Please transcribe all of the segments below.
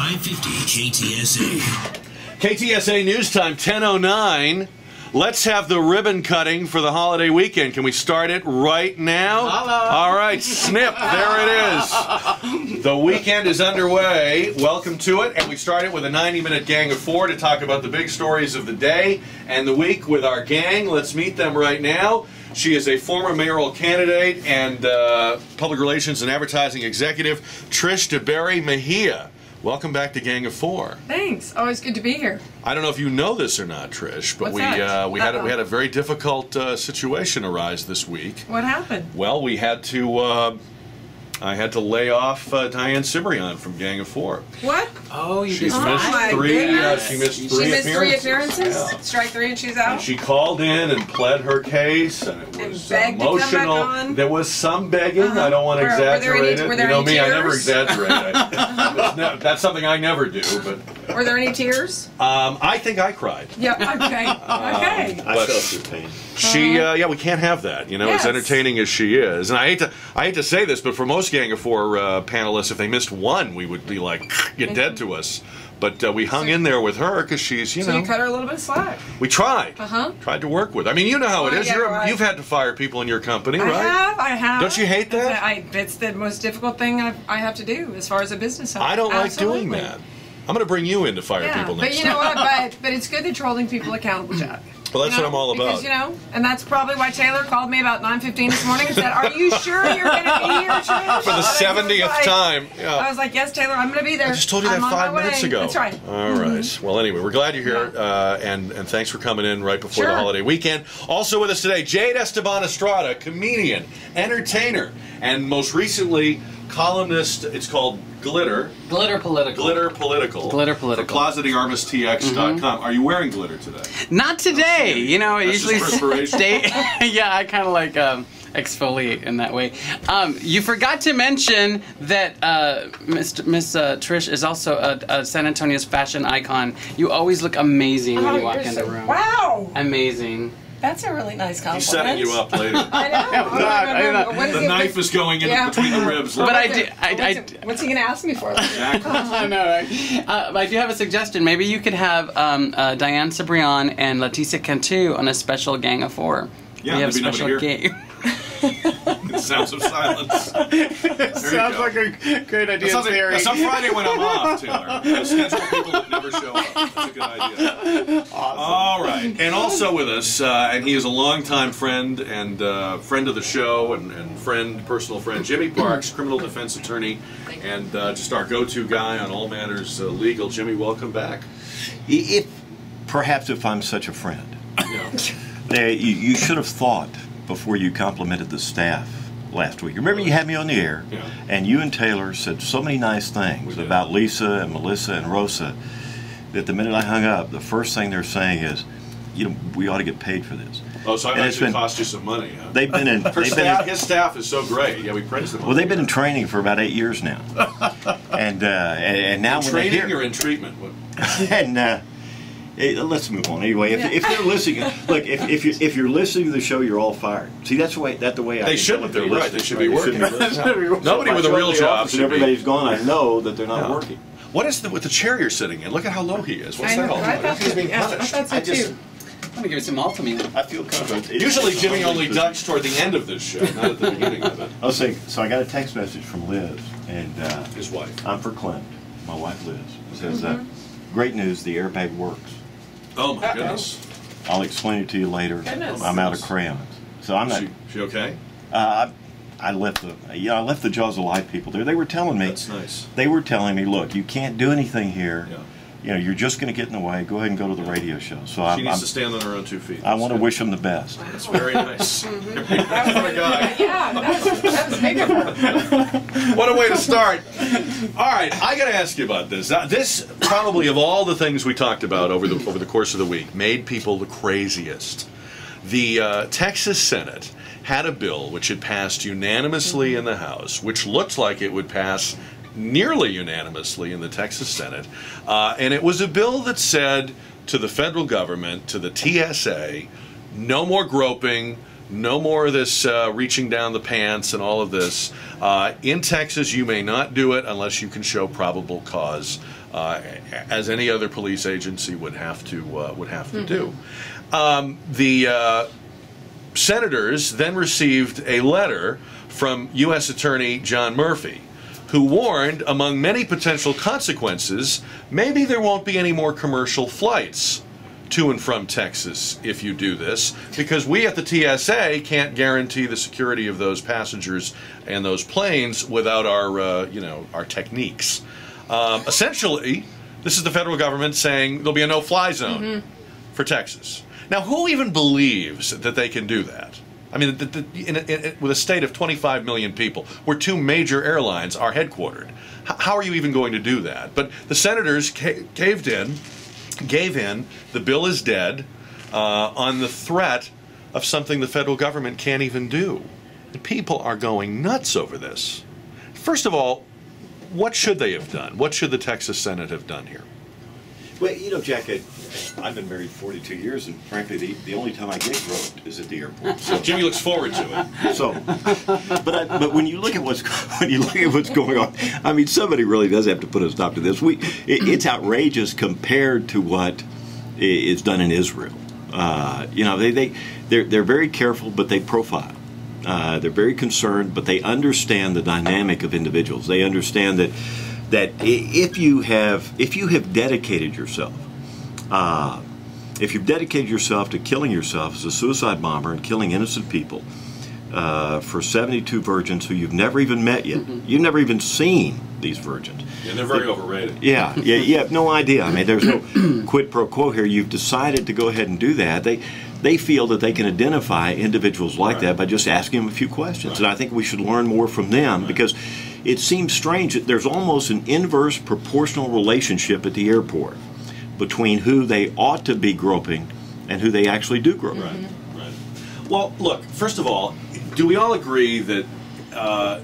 550 KTSA. KTSA News Time, 10:09. Let's have the ribbon cutting for the holiday weekend. Can we start it right now? Hello. All right, snip. There it is. The weekend is underway. Welcome to it. And we started with a 90-minute gang of four to talk about the big stories of the day and the week with our gang. Let's meet them right now. She is a former mayoral candidate and public relations and advertising executive, Trish deBerry-Mejia. Welcome back to Gang of Four. Thanks. Always good to be here. I don't know if you know this or not, Trish, but we had a very difficult situation arise this week. What happened? Well, we had to I had to lay off Diane Cibrian from Gang of Four. What? Oh, you She's did missed my three. goodness. She missed She three missed appearances. 3 appearances. Yeah. Strike 3 and she's out. And she called in and pled her case, and it was begged to come back emotional. on. There was some begging. I don't want to exaggerate it. Were there You know any me, I tears? never exaggerate. That's something I never do. But Were there any tears? I think I cried. Yeah. Okay. Okay. I felt your pain. She, yeah, we can't have that. You know, Yes. as entertaining as she is, and I hate to say this, but for most Gang of Four panelists, if they missed one, we would be like, "You're dead to us." But we hung in there with her because she's, you So know, you cut her a little bit of slack. we tried, Uh-huh. tried to work with. I mean, you know how it Oh, is. yeah, right. You've had to fire people in your company, right? I have. Don't you hate that? It's the most difficult thing I have to do as far as a business owner. I don't like doing Absolutely. that. I'm going to bring you in to fire Yeah, people but next you know time. what? But it's good that you're holding people accountable, Jack. Well, that's what I'm all about. Because, you know, and that's probably why Taylor called me about 9:15 this morning and said, "Are you sure you're going to be here, Trish?" For the 70th time. I Yeah. was like, "Yes, Taylor, I'm going to be there." I just told you that I'm on 5 my minutes way. ago. That's right. All right. Well, anyway, we're glad you're here, and thanks for coming in right before the Sure. holiday weekend. Also with us today, Jade Esteban Estrada, comedian, entertainer, and most recently, columnist. It's called Glitter. Glitter Political. Glitter Political. Glitter Political. For closetingarmistx.com. Are you wearing glitter today? Not today. You know, That's usually just perspiration. yeah, I kind of like exfoliate in that way. You forgot to mention that Miss Trish is also a San Antonio's fashion icon. You always look amazing when you walk in the room. Wow, amazing. that's a really nice compliment. He's setting you up later. I know. What is The he- knife is going in Yeah. between the ribs. But What's he going to ask me for? Exactly. I know, right? But I do have a suggestion. Maybe you could have Diane Cibrian and Leticia Cantu on a special Gang of Four. Yeah, we have a maybe nobody special here. game. Sounds of silence. Sounds like a great idea. That's some Friday when I'm off, Taylor. Schedule people that never show up. That's a good idea. Awesome. All right. And also with us, and he is a longtime friend and friend of the show and personal friend, Jimmy Parks, criminal defense attorney, and just our go-to guy on all matters legal. Jimmy, welcome back. Perhaps if I'm such a friend. Yeah. You should have thought before you complimented the staff last week. Remember you had me on the air, and you and Taylor said so many nice things about Lisa and Melissa and Rosa that the minute I hung up, the first thing they're saying is, you know, we ought to get paid for this. Oh, so I've actually cost you some money, huh? They've been in. His staff is so great. Yeah, we praise them. Well, they've been in training for about 8 years now, and now when they training hear, or in treatment. and let's move on. Anyway, if they're listening, look, if you're listening to the show, you're all fired. See, that's the way I. They shouldn't. They're right. They should be working. Listening. Nobody with a real job should be. Everybody's gone. I know that they're not working. What is with the chair you're sitting in? Look at how low he is. What's I that know, all I about? thought He's being so, punished. I thought so too. I'm gonna give you some Altamine. I feel comfortable. Usually Jimmy only ducks toward the end of this show, not at the beginning of it. I was saying, so I got a text message from Liz, and His wife. I'm for Clint. My wife Liz says, "Great news, the airbag works." Oh my goodness. I'll explain it to you later. Goodness. I'm out of crayons, so I'm not. She okay? I left the Jaws of Life people there. They were telling me. That's nice. They were telling me, look, you can't do anything here. Yeah. You know, you're just going to get in the way. Go ahead and go to the radio show. So She needs to stand on her own 2 feet. I want to wish them the best. That's very nice. What a guy. Yeah, that was big of her. What a way to start. All right, I got to ask you about this. This probably of all the things we talked about over the course of the week made people the craziest. The Texas Senate had a bill which had passed unanimously in the House, which looked like it would pass nearly unanimously in the Texas Senate, and it was a bill that said to the federal government, to the TSA, no more groping, No more of this reaching down the pants and all of this. In Texas, you may not do it unless you can show probable cause, as any other police agency would have to do. The senators then received a letter from U.S. Attorney John Murphy, who warned, among many potential consequences, maybe there won't be any more commercial flights to and from Texas if you do this, because we at the TSA can't guarantee the security of those passengers and those planes without our, our techniques. Essentially, this is the federal government saying there'll be a no-fly zone for Texas. Now, who even believes that they can do that? I mean, with a state of 25 million people, where 2 major airlines are headquartered, how are you even going to do that? But the senators gave in, the bill is dead, on the threat of something the federal government can't even do. And people are going nuts over this. First of all, what should they have done? What should the Texas Senate have done here? Well, you know, Jack, I've been married 42 years, and frankly, the only time I get groped is at the airport. So Jimmy looks forward to it. So, but when you look at what's going on, I mean, somebody really does have to put a stop to this. It's outrageous compared to what is done in Israel. They're very careful, but they profile. They're very concerned, but they understand the dynamic of individuals. They understand that if you have dedicated yourself, if you've dedicated yourself to killing yourself as a suicide bomber and killing innocent people for 72 virgins who you've never even met yet, you've never even seen these virgins. Yeah, they're very overrated. Yeah, you have no idea. I mean, there's no quid pro quo here. You've decided to go ahead and do that. They feel that they can identify individuals like that by just asking them a few questions. And I think we should learn more from them because it seems strange that there's almost an inverse proportional relationship at the airport between who they ought to be groping and who they actually do grope. Right. Well, look, first of all, do we all agree that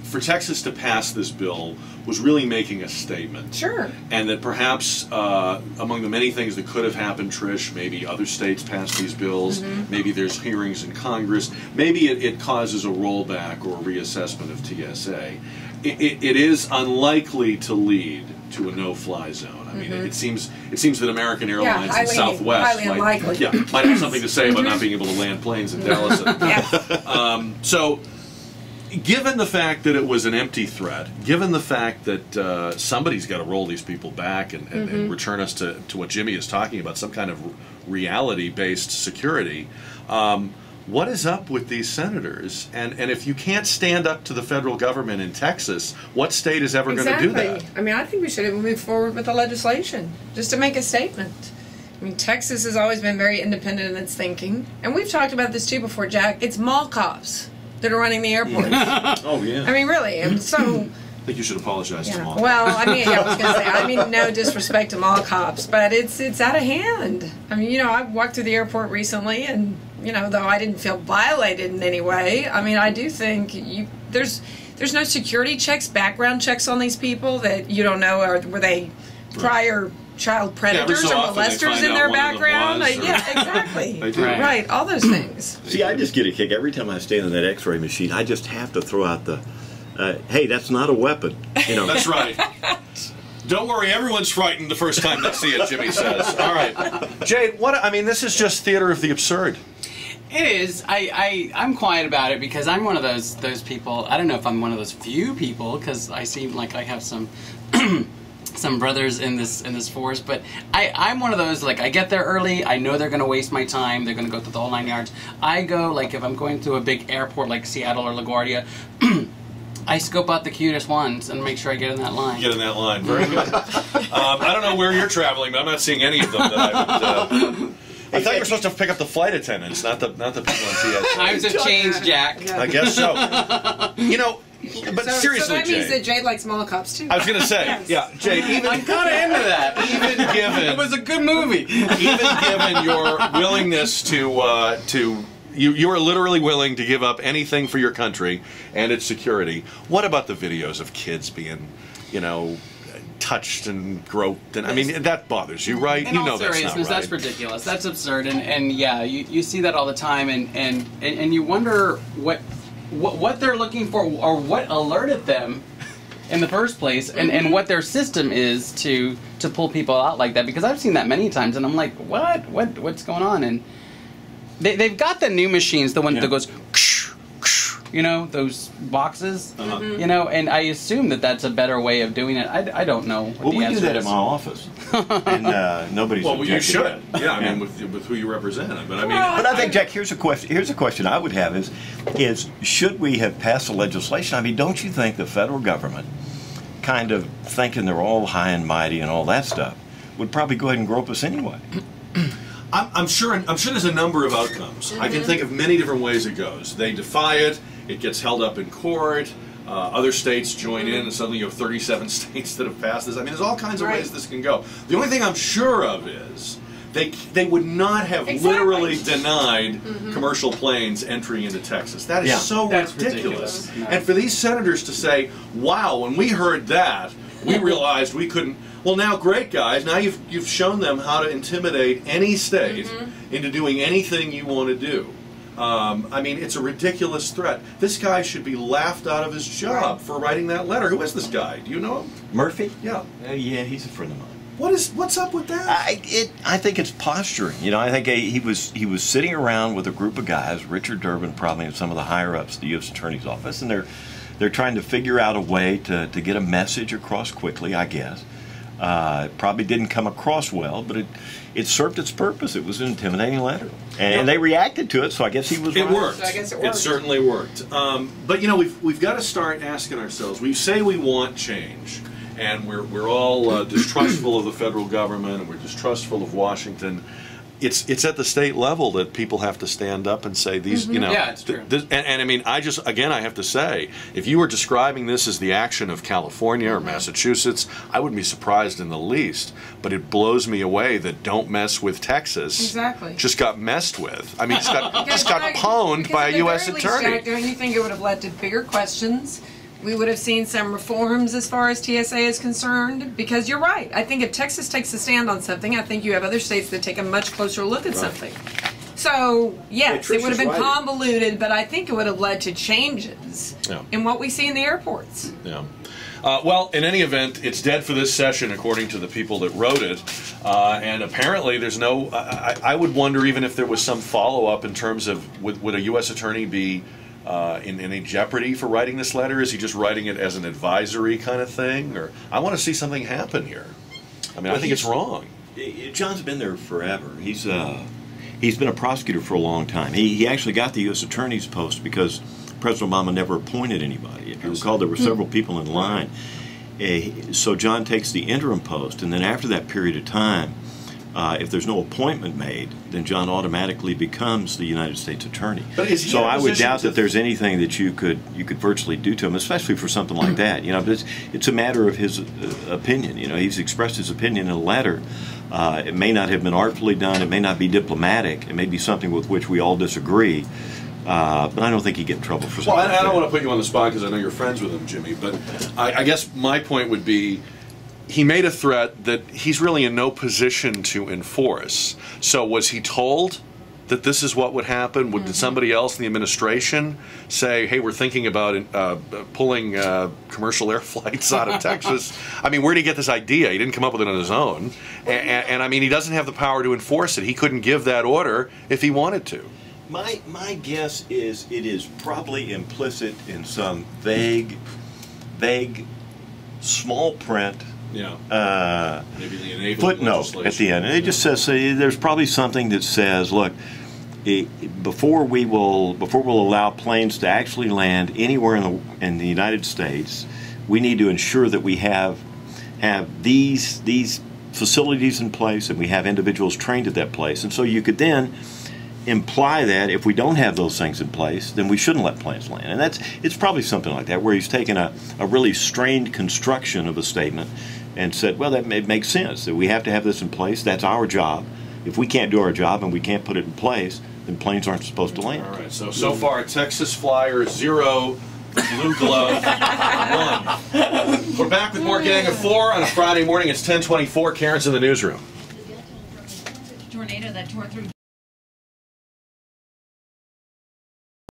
for Texas to pass this bill was really making a statement? Sure. And that perhaps among the many things that could have happened, Trish, maybe other states pass these bills, maybe there's hearings in Congress, maybe it causes a rollback or a reassessment of TSA. It is unlikely to lead to a no-fly zone. I mean, it seems that American Airlines and Southwest might have something to say about not being able to land planes in Dallas. So, given the fact that it was an empty threat, given the fact that somebody's got to roll these people back and return us to what Jimmy is talking about, some kind of reality-based security, what is up with these senators? And if you can't stand up to the federal government in Texas, what state is ever going to do that? I mean, I think we should move forward with the legislation just to make a statement. I mean, Texas has always been very independent in its thinking. And we've talked about this too before, Jack. It's mall cops that are running the airport. Oh, yeah. I mean, really. And so... I think you should apologize to mall cops. Well, I was going to say, I mean, no disrespect to mall cops, but it's out of hand. I mean, I walked through the airport recently, and, though I didn't feel violated in any way, I mean, I do think there's no security checks, background checks on these people that you don't know, were they prior child predators or molesters in their background? Exactly. Right, all those things. See, I just get a kick every time I stand in that x-ray machine. I just have to throw out the, hey, that's not a weapon. That's right. Don't worry, everyone's frightened the first time they see it, Jimmy says. All right. Jade, this is just theater of the absurd. It is. I'm quiet about it because I'm one of those people. I don't know if I'm one of those few people because I seem like I have some some brothers in this force, but I'm one of those, like, I get there early, I know they're going to waste my time, they're going to go through the whole 9 yards. I go, like, if I'm going to a big airport like Seattle or LaGuardia, I scope out the cutest ones and make sure I get in that line. Get in that line. Very good. I don't know where you're traveling, but I'm not seeing any of them that I would... I thought you were supposed to pick up the flight attendants, not the people on TSA. Times have changed, Jack. I guess so. But seriously, so that means that Jade likes mall cops too. I was going to say, yeah, Jade. I'm kind of into that. Even given it was a good movie. Even given your willingness to You are literally willing to give up anything for your country and its security. What about the videos of kids being, you know, touched and groped? And I mean, that bothers you, right? In You all know that's not seriousness, right. that's ridiculous. That's absurd. And yeah, you see that all the time, and you wonder what they're looking for, or what alerted them in the first place, and what their system is to pull people out like that. Because I've seen that many times, and I'm like, what's going on? And they've got the new machines, the one that goes, you know, those boxes, you know, and I assume that that's a better way of doing it. I don't know what Well, the we answer do that is. at my office, and nobody's Well, you objected should. to it. Yeah, I mean, with who you represent. But I mean, But I think, Jack, here's a question I would have is should we have passed the legislation? I mean, don't you think the federal government, kind of thinking they're all high and mighty and all that stuff, would probably go ahead and grope us anyway? I'm sure there's a number of outcomes. I can think of many different ways it goes. They defy it. It gets held up in court. Other states join in, and suddenly you have 37 states that have passed this. I mean, there's all kinds of ways this can go. The only thing I'm sure of is they would not have literally denied commercial planes entry into Texas. That is That's ridiculous. ridiculous. No. And for these senators to say, "Wow, when we heard that, we realized we couldn't." Well, now, great guys. Now you've shown them how to intimidate any state into doing anything you want to do. I mean, it's a ridiculous threat. This guy should be laughed out of his job for writing that letter. Who is this guy? Do you know him? Murphy? Yeah. Yeah, he's a friend of mine. What's up with that? I think it's posturing. You know, I think he was sitting around with a group of guys, Richard Durbin probably, and some of the higher ups at the U.S. Attorney's Office, and they're trying to figure out a way to get a message across quickly, I guess. It probably didn't come across well, but it served its purpose. It was an intimidating letter, and they reacted to it. So I guess he was right. It worked. So I guess it worked. It certainly worked. But you know, we've got to start asking ourselves. We say we want change, and we're all distrustful of the federal government, and we're distrustful of Washington. It's at the state level that people have to stand up and say these, you know. Yeah, it's true. And I mean, I have to say, if you were describing this as the action of California or Massachusetts, I wouldn't be surprised in the least. But it blows me away that "Don't Mess with Texas" just got messed with. I mean, just got pwned by a U.S. attorney. Jack, don't you think it would have led to bigger questions? We would have seen some reforms as far as TSA is concerned, because you're right. I think if Texas takes a stand on something, I think you have other states that take a much closer look at something. So, yes, it would have been convoluted, but I think it would have led to changes in what we see in the airports. Yeah. Well, in any event, it's dead for this session, according to the people that wrote it. And apparently there's no... I would wonder even if there was some follow-up in terms of would a U.S. attorney be in any jeopardy for writing this letter? Is he just writing it as an advisory kind of thing? Or I want to see something happen here. I mean, I think it's wrong. John's been there forever. He's been a prosecutor for a long time. He actually got the U.S. Attorney's post because President Obama never appointed anybody. If you recall, there were several people in line. So John takes the interim post, and then after that period of time, if there's no appointment made, then John automatically becomes the United States Attorney. So I would doubt that there's anything that you could virtually do to him, especially for something like that. You know, but it's a matter of his opinion. You know, he's expressed his opinion in a letter. It may not have been artfully done. It may not be diplomatic. It may be something with which we all disagree. But I don't think he'd get in trouble for something. Well, I don't want to put you on the spot because I know you're friends with him, Jimmy. But I guess my point would be, he made a threat that he's really in no position to enforce. So was he told that this is what would happen? Did somebody else in the administration say, hey, we're thinking about pulling commercial air flights out of Texas? I mean, where did he get this idea? He didn't come up with it on his own. And I mean, he doesn't have the power to enforce it. He couldn't give that order if he wanted to. My guess is it is probably implicit in some vague, small print Maybe the footnote at the end. And it just says there's probably something that says, look, before we'll allow planes to actually land anywhere in the United States, we need to ensure that we have these facilities in place and we have individuals trained at that place. And so you could then imply that if we don't have those things in place, then we shouldn't let planes land. And it's probably something like that, where he's taken a really strained construction of a statement and said, well, it makes sense that we have to have this in place. That's our job. If we can't do our job and we can't put it in place, then planes aren't supposed to land. All right, so far, Texas Flyer 0, Blue Glove 1. We're back with more Gang of 4 on a Friday morning. It's 10:24. Karen's in the newsroom. Tornado that tore through